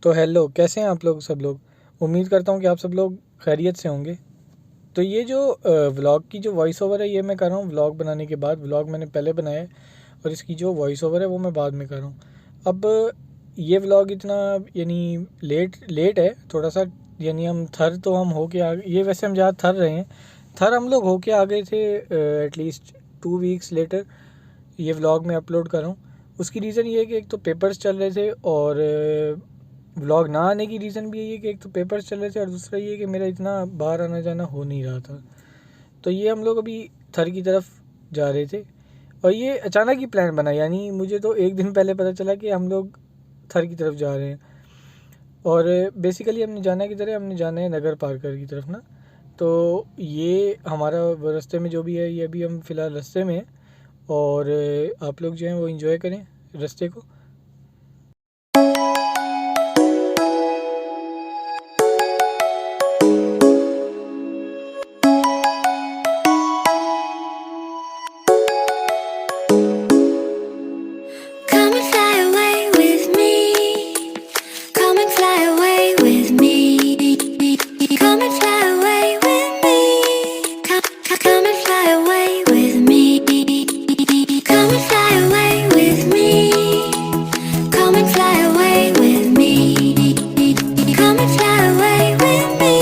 तो हेलो, कैसे हैं आप लोग सब लोग। उम्मीद करता हूँ कि आप सब लोग खैरियत से होंगे। तो ये जो व्लॉग की जो वॉइस ओवर है ये मैं कर रहा हूँ व्लॉग बनाने के बाद। व्लॉग मैंने पहले बनाया है और इसकी जो वॉइस ओवर है वो मैं बाद में कर रहा हूँ। अब ये व्लॉग इतना यानी लेट है थोड़ा सा, यानी हम थर तो हम होके आ गए। ये वैसे हम जहाँ थर रहे हैं, थर हम लोग होके आ गए थे एटलीस्ट 2 वीक्स लेटर। ये व्लॉग मैं अपलोड कर रहा हूँ। उसकी रीज़न ये है कि एक तो पेपर्स चल रहे थे और व्लॉग ना आने की रीज़न भी यही है कि एक तो पेपर्स चल रहे थे और दूसरा ये कि मेरा इतना बाहर आना जाना हो नहीं रहा था। तो ये हम लोग अभी थर की तरफ जा रहे थे और ये अचानक ही प्लान बना, यानी मुझे तो एक दिन पहले पता चला कि हम लोग थर की तरफ जा रहे हैं। और बेसिकली हमने जाना किधर है, हमने जाना है नगर पार्कर की तरफ ना। तो ये हमारा रास्ते में जो भी है, ये अभी हम फ़िलहाल रास्ते में हैं और आप लोग जो हैं वो एंजॉय करें रास्ते को। Come and fly away with me. Come and fly away with me. Come and fly away with me. Come and fly away with me. Come and fly away with me. Come and fly away with me. Come and fly away with me.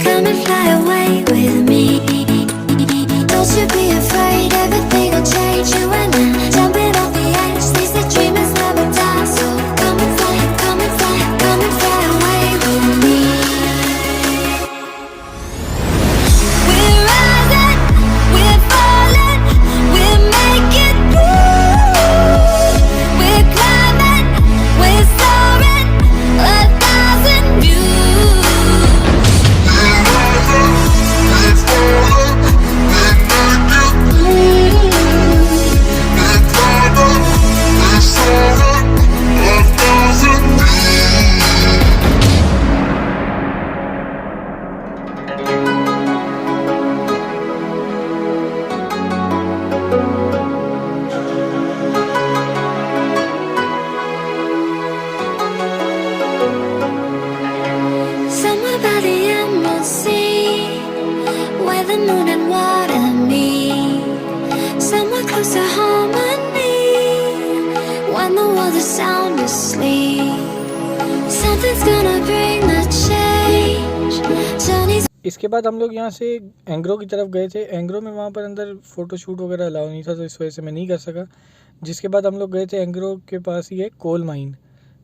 Come and fly away with me. Don't you be afraid, everything will change. You and I jumping off the edge. They said dreamers never die, so come and fly, come and fly, come and fly away with me. We're rising, we're falling, we're making through. We're climbing, we're soaring, 1,000 views. Somewhere by the emerald sea, where the moon and water meet. Somewhere close to harmony, when the world is sound asleep. Something's gonna bring the change. Journeys. इसके बाद हम लोग यहाँ से एंग्रो की तरफ गए थे। एंग्रो में वहाँ पर अंदर फ़ोटो शूट वगैरह अलाउ नहीं था, तो इस वजह से मैं नहीं कर सका। जिसके बाद हम लोग गए थे एंग्रो के पास ही है कोल माइन।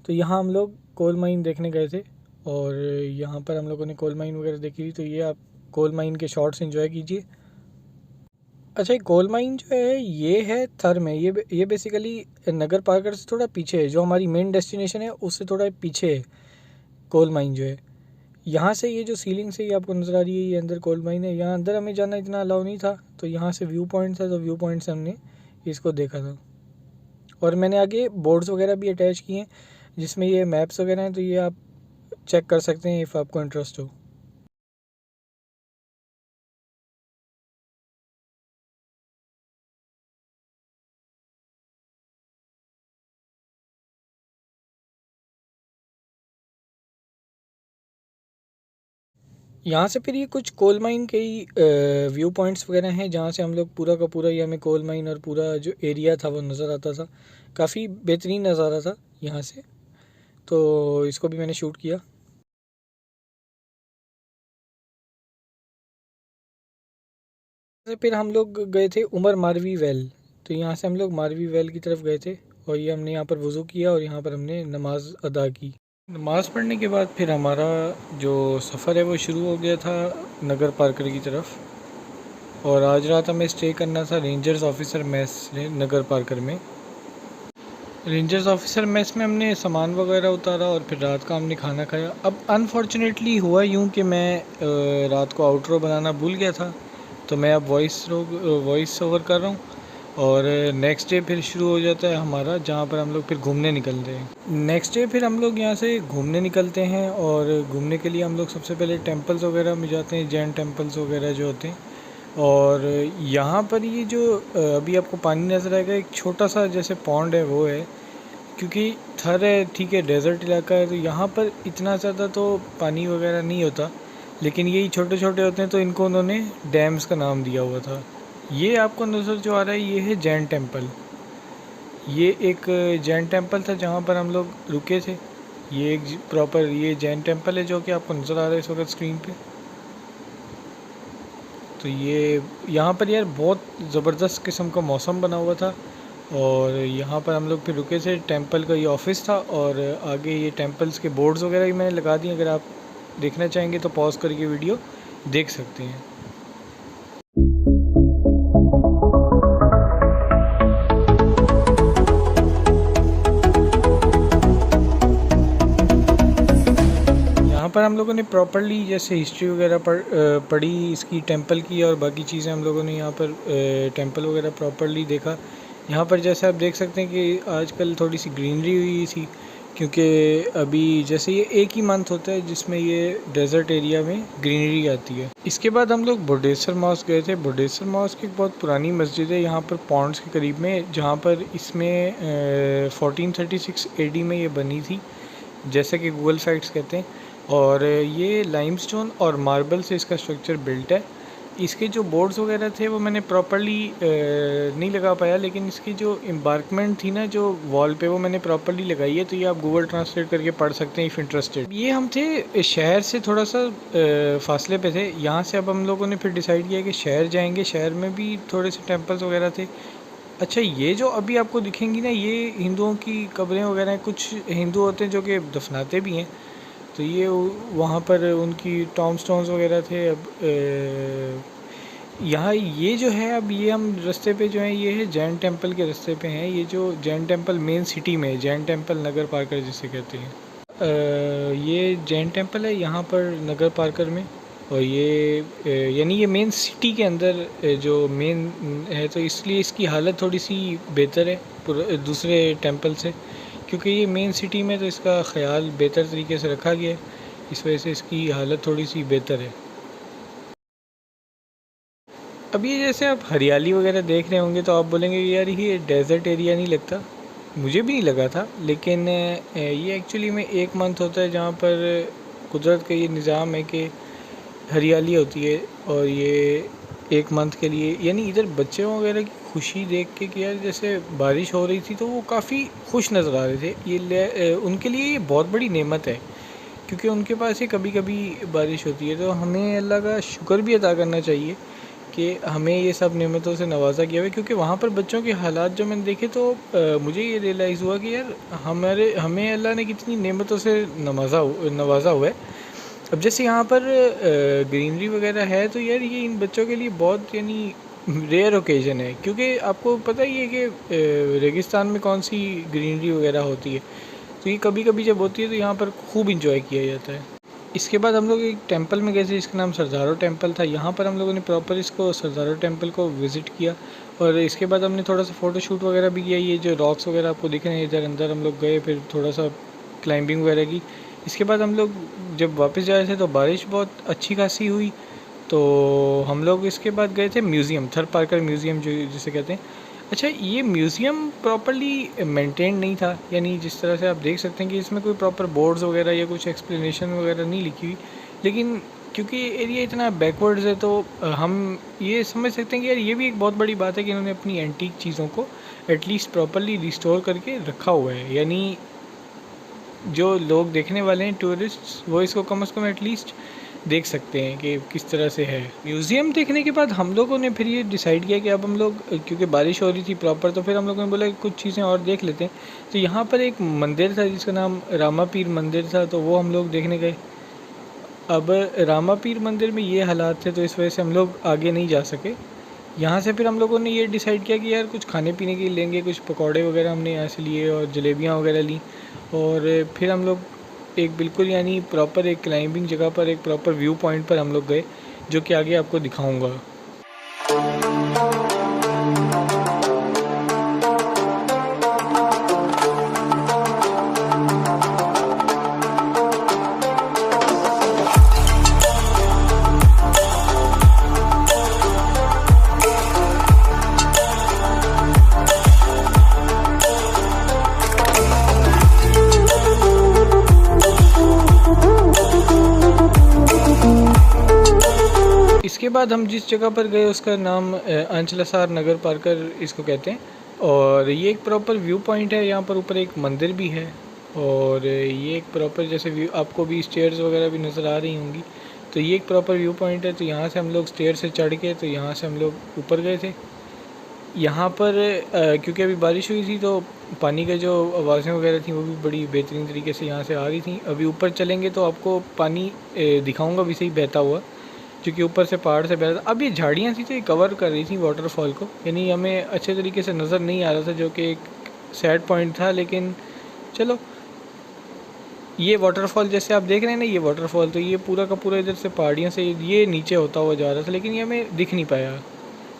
तो यहाँ हम लोग कोल माइन देखने गए थे और यहाँ पर हम लोगों ने कोल माइन वगैरह देखी थी। तो ये आप कोल माइन के शॉट्स एंजॉय कीजिए। अच्छा, ये कोल माइन जो है ये है थर में। ये बेसिकली नगर पार्कर से थोड़ा पीछे है, जो हमारी मेन डेस्टिनेशन है उससे थोड़ा पीछे है कोल माइन जो है। यहाँ से ये जो सीलिंग से ये आपको नज़र आ रही है, ये अंदर कोल माइन है। यहाँ अंदर हमें जाना इतना अलाउ नहीं था, तो यहाँ से व्यू पॉइंट था, तो व्यू पॉइंट से हमने इसको देखा था। और मैंने आगे बोर्ड्स वगैरह भी अटैच किए हैं जिसमें ये मैप्स वगैरह हैं, तो ये आप चेक कर सकते हैं इफ़ आपको इंटरेस्ट हो। यहाँ से फिर ये कुछ कोल माइन के ही व्यू पॉइंट्स वगैरह हैं जहाँ से हम लोग पूरा का पूरा, ये हमें कोल माइन और पूरा जो एरिया था वो नज़र आता था। काफ़ी बेहतरीन नज़ारा था यहाँ से, तो इसको भी मैंने शूट किया। फिर हम लोग गए थे उमर मारवी वेल। तो यहाँ से हम लोग मारवी वेल की तरफ गए थे और ये हमने यहाँ पर वज़ू किया और यहाँ पर हमने नमाज़ अदा की। नमाज़ पढ़ने के बाद फिर हमारा जो सफ़र है वो शुरू हो गया था नगर पार्कर की तरफ। और आज रात हमें स्टे करना था रेंजर्स ऑफिसर मेस नगर पार्कर में। रेंजर्स ऑफिसर मेस में हमने सामान वगैरह उतारा और फिर रात का हमने खाना खाया। अब अनफॉर्चुनेटली हुआ यूँ कि मैं रात को आउटरो बनाना भूल गया था, तो मैं अब वॉइस ओवर कर रहा हूँ। और नेक्स्ट डे फिर शुरू हो जाता है हमारा, जहाँ पर हम लोग फिर घूमने निकलते हैं। नेक्स्ट डे फिर हम लोग यहाँ से घूमने निकलते हैं और घूमने के लिए हम लोग सबसे पहले टेंपल्स वगैरह में जाते हैं, जैन टेंपल्स वगैरह जो होते हैं। और यहाँ पर ये जो अभी आपको पानी नज़र आएगा, एक छोटा सा जैसे पॉन्ड है वो है, क्योंकि थर है, ठीक है, डेज़र्ट इलाका है, तो यहाँ पर इतना ज़्यादा तो पानी वगैरह नहीं होता, लेकिन यही छोटे छोटे होते हैं, तो इनको उन्होंने डैम्स का नाम दिया हुआ था। ये आपको नज़र जो आ रहा है ये है जैन टेंपल। ये एक जैन टेंपल था जहाँ पर हम लोग रुके थे। ये एक प्रॉपर ये जैन टेंपल है जो कि आपको नज़र आ रहा है इस वक्त स्क्रीन पे। तो ये यहाँ पर यार बहुत ज़बरदस्त किस्म का मौसम बना हुआ था और यहाँ पर हम लोग फिर रुके थे। टेंपल का ये ऑफिस था और आगे ये टेंपल्स के बोर्ड्स वगैरह भी मैंने लगा दिए, अगर आप देखना चाहेंगे तो पॉज करके वीडियो देख सकते हैं। यहाँ पर हम लोगों ने प्रॉपर्ली जैसे हिस्ट्री वगैरह पढ़ी इसकी टेंपल की, और बाकी चीज़ें हम लोगों ने यहाँ पर टेंपल वगैरह प्रॉपर्ली देखा। यहाँ पर जैसे आप देख सकते हैं कि आजकल थोड़ी सी ग्रीनरी हुई थी, क्योंकि अभी जैसे ये एक ही मंथ होता है जिसमें ये डेजर्ट एरिया में ग्रीनरी आती है। इसके बाद हम लोग बुढ़ेश्वर मॉस्क गए थे। बुढ़ेश्वर मॉस्क एक बहुत पुरानी मस्जिद है यहाँ पर पॉन्ड्स के करीब में, जहाँ पर इसमें 1436 AD में ये बनी थी, जैसे कि गूगल फैक्ट्स कहते हैं। और ये लाइमस्टोन और मार्बल से इसका स्ट्रक्चर बिल्ट है। इसके जो बोर्ड्स वगैरह थे वो मैंने प्रॉपर्ली नहीं लगा पाया, लेकिन इसकी जो एम्बार्कमेंट थी ना जो वॉल पे, वो मैंने प्रॉपर्ली लगाई है, तो ये आप गूगल ट्रांसलेट करके पढ़ सकते हैं इफ़ इंटरेस्टेड। ये हम थे शहर से थोड़ा सा फासले पे थे। यहाँ से अब हम लोगों ने फिर डिसाइड किया कि शहर जाएंगे। शहर में भी थोड़े से टेम्पल्स वगैरह थे। अच्छा, ये जो अभी आपको दिखेंगी ना, ये हिंदुओं की कब्रें वगैरह हैं। कुछ हिंदू होते हैं जो कि दफनाते भी हैं, तो ये वहाँ पर उनकी टॉम स्टोन्स वगैरह थे। अब यहाँ ये जो है, अब ये हम रास्ते पे जो है, ये है जैन टेंपल के रास्ते पे हैं। ये जो जैन टेंपल मेन सिटी में है, जैन टेंपल नगर पार्कर जिसे कहते हैं। ये जैन टेंपल है यहाँ पर नगर पार्कर में, और ये यानी ये मेन सिटी के अंदर जो मेन है, तो इसलिए इसकी हालत थोड़ी सी बेहतर है दूसरे टेंपल से, क्योंकि ये मेन सिटी में, तो इसका ख्याल बेहतर तरीके से रखा गया है, इस वजह से इसकी हालत थोड़ी सी बेहतर है। अब ये जैसे आप हरियाली वगैरह देख रहे होंगे तो आप बोलेंगे यार ये डेजर्ट एरिया नहीं लगता। मुझे भी नहीं लगा था, लेकिन ये एक्चुअली में एक मंथ होता है जहाँ पर कुदरत का ये निज़ाम है कि हरियाली होती है, और ये एक मंथ के लिए, यानी इधर बच्चों वगैरह की खुशी देख के कि यार जैसे बारिश हो रही थी तो वो काफ़ी खुश नज़र आ रहे थे। उनके लिए ये बहुत बड़ी नेमत है, क्योंकि उनके पास ही कभी कभी बारिश होती है। तो हमें अल्लाह का शुक्र भी अदा करना चाहिए कि हमें ये सब नेमतों से नवाजा गया है। क्योंकि वहाँ पर बच्चों के हालात जो मैंने देखे, तो मुझे ये रियलाइज़ हुआ कि यार हमें अल्लाह ने कितनी नेमतों से नवाजा हुआ है। अब जैसे यहाँ पर ग्रीनरी वगैरह है, तो यार ये इन बच्चों के लिए बहुत यानी रेयर ओकेजन है, क्योंकि आपको पता ही है कि रेगिस्तान में कौन सी ग्रीनरी वगैरह होती है। तो ये कभी कभी जब होती है तो यहाँ पर खूब इंजॉय किया जाता है। इसके बाद हम लोग एक टेंपल में गए थे जिसका नाम सरदारो टेंपल था। यहाँ पर हम लोगों ने प्रॉपर इसको सरदारो टेंपल को विज़िट किया, और इसके बाद हमने थोड़ा सा फ़ोटो शूट वगैरह भी किया। ये जो रॉक्स वगैरह आपको दिख रहे हैं, इधर अंदर हम लोग गए, फिर थोड़ा सा क्लाइंबिंग वगैरह की। इसके बाद हम लोग जब वापस जा रहे थे तो बारिश बहुत अच्छी खासी हुई, तो हम लोग इसके बाद गए थे म्यूज़ियम, थर पार्कर म्यूज़ियम जो जिसे कहते हैं। अच्छा, ये म्यूज़ियम प्रॉपर्ली मेंटेन नहीं था, यानी जिस तरह से आप देख सकते हैं कि इसमें कोई प्रॉपर बोर्ड्स वगैरह या कुछ एक्सप्लेनेशन वगैरह नहीं लिखी हुई, लेकिन क्योंकि एरिया इतना बैकवर्ड्स है, तो हम ये समझ सकते हैं कि यार ये भी एक बहुत बड़ी बात है कि इन्होंने अपनी एंटीक चीज़ों को एटलीस्ट प्रॉपर्ली रिस्टोर करके रखा हुआ है। यानी जो लोग देखने वाले हैं, टूरिस्ट्स, वो इसको कम से कम एटलीस्ट देख सकते हैं कि किस तरह से है। म्यूज़ियम देखने के बाद हम लोगों ने फिर ये डिसाइड किया कि अब हम लोग, क्योंकि बारिश हो रही थी प्रॉपर, तो फिर हम लोगों ने बोला कि कुछ चीज़ें और देख लेते हैं। तो यहाँ पर एक मंदिर था जिसका नाम रामा पीर मंदिर था, तो वो हम लोग देखने गए। अब रामा पीर मंदिर में ये हालात थे, तो इस वजह से हम लोग आगे नहीं जा सके। यहाँ से फिर हम लोगों ने ये डिसाइड किया कि यार कुछ खाने पीने के लिए लेंगे, कुछ पकौड़े वगैरह हमने यहाँ से लिए और जलेबियाँ वगैरह ली, और फिर हम लोग एक बिल्कुल यानी प्रॉपर एक क्लाइंबिंग जगह पर, एक प्रॉपर व्यू पॉइंट पर हम लोग गए, जो कि आगे आपको दिखाऊंगा। इसके बाद हम जिस जगह पर गए उसका नाम अंचलसार नगर पार्कर इसको कहते हैं, और ये एक प्रॉपर व्यू पॉइंट है। यहाँ पर ऊपर एक मंदिर भी है, और ये एक प्रॉपर जैसे व्यू, आपको भी स्टेयर्स वगैरह भी नज़र आ रही होंगी। तो ये एक प्रॉपर व्यू पॉइंट है। तो यहाँ से हम लोग स्टेयर से चढ़ के तो यहाँ से हम लोग ऊपर गए थे। यहाँ पर क्योंकि अभी बारिश हुई थी तो पानी का जो आवाज़ें वगैरह थी वो भी बड़ी बेहतरीन तरीके से यहाँ से आ रही थी। अभी ऊपर चलेंगे तो आपको पानी दिखाऊंगा भी सही बहता हुआ, क्योंकि ऊपर से पहाड़ से बहता। अब ये झाड़ियाँ थी तो ये कवर कर रही थी वाटरफॉल को, यानी हमें अच्छे तरीके से नज़र नहीं आ रहा था, जो कि एक सैड पॉइंट था। लेकिन चलो, ये वाटरफॉल जैसे आप देख रहे हैं ना, ये वाटरफॉल तो ये पूरा का पूरा इधर से पहाड़ियों से ये नीचे होता हुआ जा रहा था, लेकिन ये हमें दिख नहीं पाया।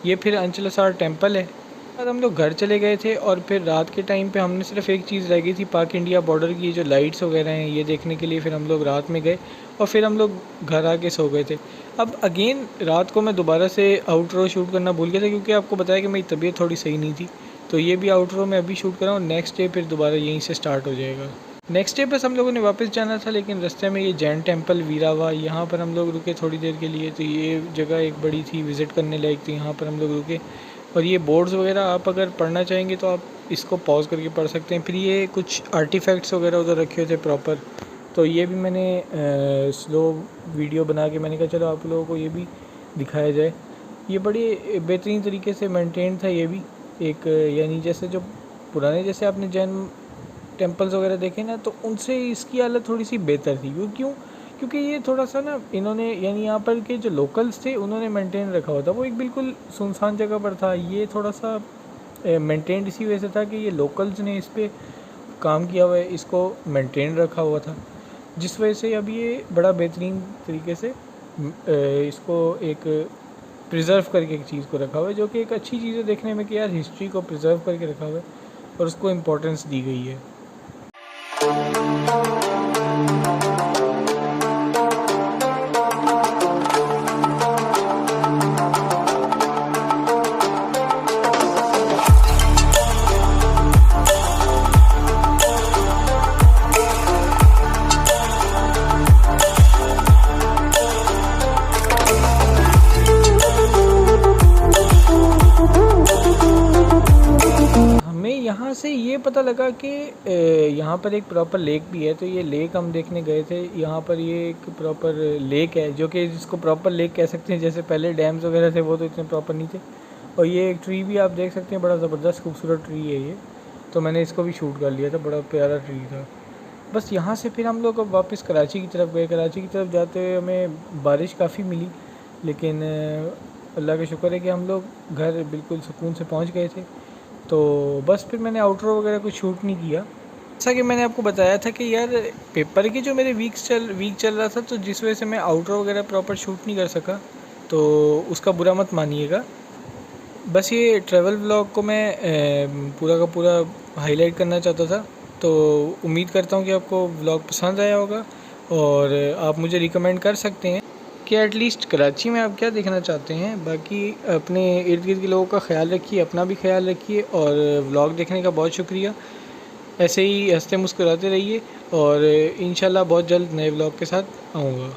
ये फिर अंचलसार टेम्पल है। बाद हम लोग घर चले गए थे, और फिर रात के टाइम पे हमने सिर्फ एक चीज़ रह गई थी, पाक इंडिया बॉर्डर की जो लाइट्स वगैरह हैं ये देखने के लिए। फिर हम लोग रात में गए और फिर हम लोग घर आके सो गए थे। अब अगेन रात को मैं दोबारा से आउटरो शूट करना भूल गया था, क्योंकि आपको बताया कि मेरी तबीयत थोड़ी सही नहीं थी। तो ये भी आउटरो मैं अभी शूट कर रहा हूँ, नेक्स्ट डे फिर दोबारा यहीं से स्टार्ट हो जाएगा। नेक्स्ट डे बस हम लोगों ने वापस जाना था, लेकिन रास्ते में ये जैन टेम्पल वीरावा, यहाँ पर हम लोग रुके थोड़ी देर के लिए। तो ये जगह एक बड़ी थी, विज़िट करने लायक थी, यहाँ पर हम लोग रुके। और ये बोर्ड्स वगैरह आप अगर पढ़ना चाहेंगे तो आप इसको पॉज करके पढ़ सकते हैं। फिर ये कुछ आर्टिफैक्ट्स वगैरह उधर रखे हुए थे प्रॉपर, तो ये भी मैंने स्लो वीडियो बना के मैंने कहा चलो आप लोगों को ये भी दिखाया जाए। ये बड़ी बेहतरीन तरीके से मेंटेन था ये भी एक, यानी जैसे जो पुराने जैसे आपने जैन टेम्पल्स वगैरह देखे ना, तो उनसे इसकी हालत थोड़ी सी बेहतर थी। क्यों? क्योंकि ये थोड़ा सा ना इन्होंने, यानी यहाँ पर के जो लोकल्स थे उन्होंने मेंटेन रखा हुआ था। वो एक बिल्कुल सुनसान जगह पर था, ये थोड़ा सा मेंटेन इसी वजह से था कि ये लोकल्स ने इस पर काम किया हुआ है, इसको मेंटेन रखा हुआ था, जिस वजह से अब ये बड़ा बेहतरीन तरीके से इसको एक प्रिज़र्व करके एक चीज़ को रखा हुआ है, जो कि एक अच्छी चीज़ है देखने में कि यार हिस्ट्री को प्रिज़र्व करके रखा हुआ है और उसको इम्पोर्टेंस दी गई है। यहाँ से ये पता लगा कि यहाँ पर एक प्रॉपर लेक भी है। तो ये लेक हम देखने गए थे। यहाँ पर ये एक प्रॉपर लेक है, जो कि जिसको प्रॉपर लेक कह सकते हैं। जैसे पहले डैम्स वगैरह थे वो तो इतने प्रॉपर नहीं थे। और ये एक ट्री भी आप देख सकते हैं, बड़ा ज़बरदस्त खूबसूरत ट्री है ये। तो मैंने इसको भी शूट कर लिया था, बड़ा प्यारा ट्री था। बस यहाँ से फिर हम लोग अब वापस कराची की तरफ गए। कराची की तरफ जाते हुए हमें बारिश काफ़ी मिली, लेकिन अल्लाह का शुक्र है कि हम लोग घर बिल्कुल सुकून से पहुँच गए थे। तो बस फिर मैंने आउटरो वगैरह कुछ शूट नहीं किया। जैसा कि मैंने आपको बताया था कि यार पेपर की जो मेरे वीक चल रहा था, तो जिस वजह से मैं आउटरो वगैरह प्रॉपर शूट नहीं कर सका, तो उसका बुरा मत मानिएगा। बस ये ट्रैवल व्लॉग को मैं पूरा का पूरा हाईलाइट करना चाहता था। तो उम्मीद करता हूँ कि आपको व्लॉग पसंद आया होगा, और आप मुझे रिकमेंड कर सकते हैं कि एटलीस्ट कराची में आप क्या देखना चाहते हैं। बाकी अपने इर्द गिर्द के लोगों का ख्याल रखिए, अपना भी ख्याल रखिए, और व्लॉग देखने का बहुत शुक्रिया। ऐसे ही हंसते मुस्कुराते रहिए, और इंशाल्लाह बहुत जल्द नए व्लॉग के साथ आऊँगा।